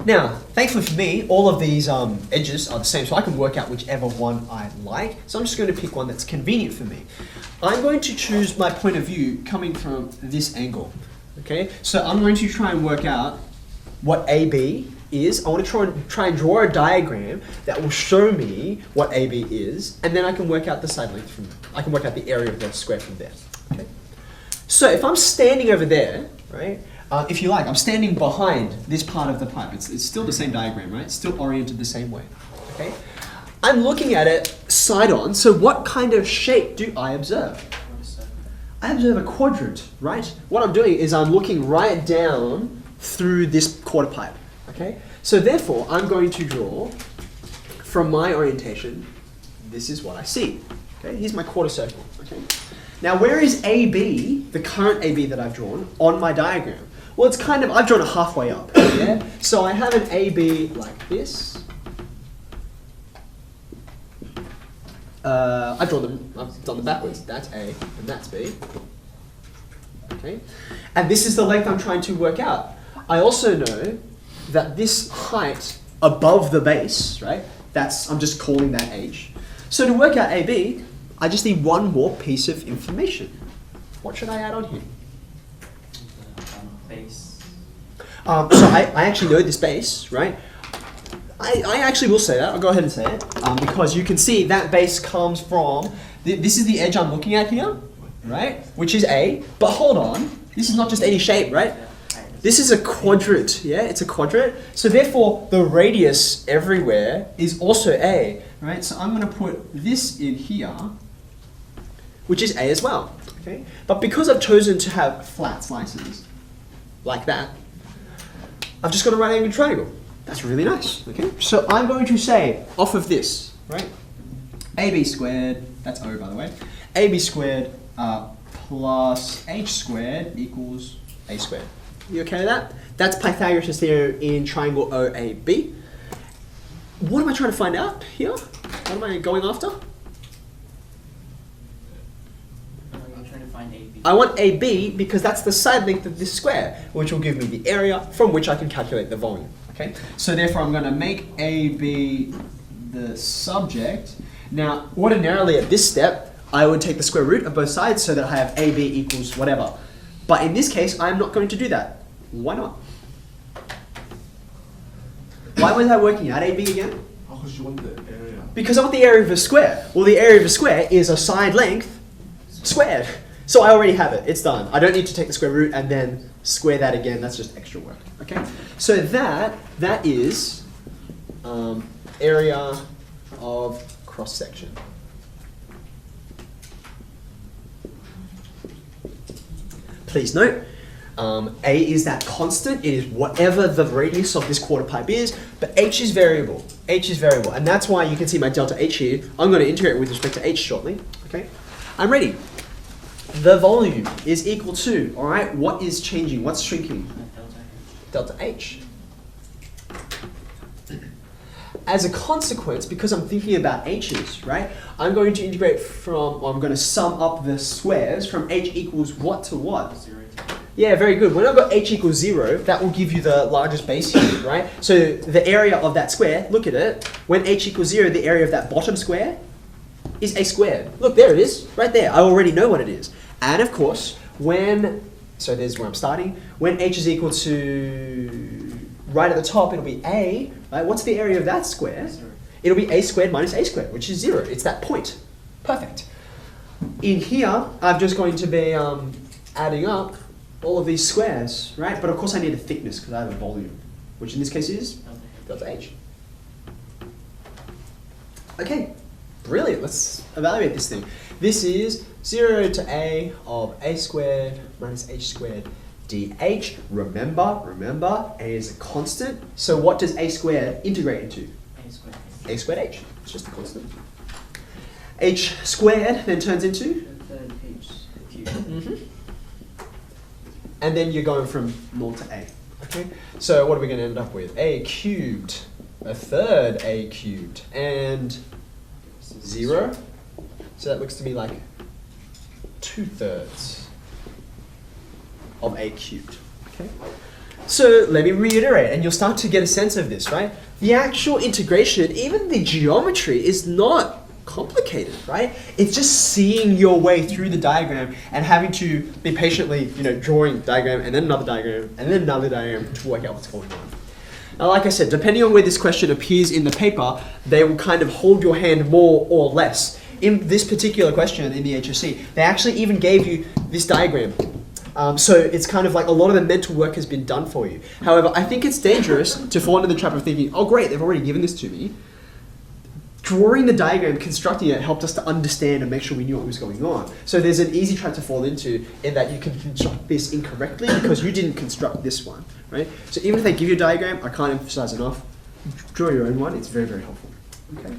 Now, thankfully for me, all of these edges are the same, so I can work out whichever one I like. So I'm just going to pick one that's convenient for me. I'm going to choose my point of view coming from this angle. Okay, so I'm going to try and work out what AB is. I want to try and draw a diagram that will show me what AB is, and then I can work out the side length from. I can work out the area of the square from there. Okay. So if I'm standing over there, right? If you like, I'm standing behind this part of the pipe. It's still the same diagram, right? It's still oriented the same way. Okay. I'm looking at it side on. So what kind of shape do I observe? I observe a quadrant, right? What I'm doing is I'm looking right down through this quarter pipe. Okay. So therefore, I'm going to draw from my orientation. This is what I see. Okay. Here's my quarter circle. Okay. Now, where is AB, the current AB that I've drawn, on my diagram? Well, it's kind of, I've drawn it halfway up, yeah? So I have an AB like this. I've done them backwards. That's A and that's B. Okay? And this is the length I'm trying to work out. I also know that this height above the base, right? I'm just calling that H. So to work out AB, I just need one more piece of information. What should I add on here? Base. So I actually know this base, right? I actually will say that. I'll go ahead and say it. Because you can see that base comes from, this is the edge I'm looking at here, right? Which is A. But hold on, this is not just any shape, right? This is a quadrant, yeah? It's a quadrant. So therefore, the radius everywhere is also A, right? So I'm going to put this in here, which is A as well, okay? But because I've chosen to have flat slices, like that, I've just got a right angle triangle. That's really nice, okay? So I'm going to say, off of this, right? AB squared, that's O by the way, AB squared plus H squared equals A squared. You okay with that? That's Pythagoras' theorem in triangle OAB. What am I trying to find out here? What am I going after? I'm trying to find AB. I want AB because that's the side length of this square, which will give me the area from which I can calculate the volume. Okay, so therefore I'm going to make AB the subject. Now, ordinarily at this step, I would take the square root of both sides so that I have AB equals whatever. But in this case, I'm not going to do that. Why not? Why was I working out AB again? Because you want the area. Because I want the area of a square. Well, the area of a square is a side length squared. So I already have it. It's done. I don't need to take the square root and then square that again. That's just extra work. Okay. So that is area of cross section. Please note, A is that constant. It is whatever the radius of this quarter pipe is, but H is variable. H is variable, and that's why you can see my delta H here. I'm going to integrate with respect to H shortly. Okay, I'm ready. The volume is equal to, all right, what is changing? What's shrinking? Delta H. As a consequence, because I'm thinking about H's, right, I'm going to integrate from, or I'm going to sum up the squares from H equals what to what? 0. Yeah, very good. When I've got H equals 0, that will give you the largest base here, right? So the area of that square, look at it, when H equals 0, the area of that bottom square is A squared. Look, there it is, right there. I already know what it is. And of course, so there's where I'm starting, when H is equal to, right at the top, it'll be A, right? What's the area of that square? 0. It'll be A squared minus A squared, which is 0. It's that point. Perfect. In here, I'm just going to be adding up all of these squares, right? But of course I need a thickness because I have a volume, which in this case is delta H. Okay, brilliant. Let's evaluate this thing. This is 0 to A of A squared minus H squared dH. Remember, A is a constant. So what does A squared integrate into? A squared. A squared H. It's just a constant. H squared then turns into? Third H cubed. Mm-hmm. And then you're going from 0 to A. Okay? So what are we going to end up with? A cubed, a third A cubed, and 0. So that looks to me like 2/3 of A cubed. Okay? So let me reiterate, and you'll start to get a sense of this, right? The actual integration, even the geometry, is not complicated, right? It's just seeing your way through the diagram and having to be patiently, drawing diagram and then another diagram and then another diagram to work out what's going on. Now, like I said, depending on where this question appears in the paper, they will kind of hold your hand more or less. In this particular question in the HSC, they actually even gave you this diagram. So it's kind of like a lot of the mental work has been done for you. However, I think it's dangerous to fall into the trap of thinking, oh great, they've already given this to me. Drawing the diagram, constructing it, helped us to understand and make sure we knew what was going on. So there's an easy trap to fall into in that you can construct this incorrectly because you didn't construct this one, right? So even if they give you a diagram, I can't emphasize enough, draw your own one, it's very, very helpful. Okay.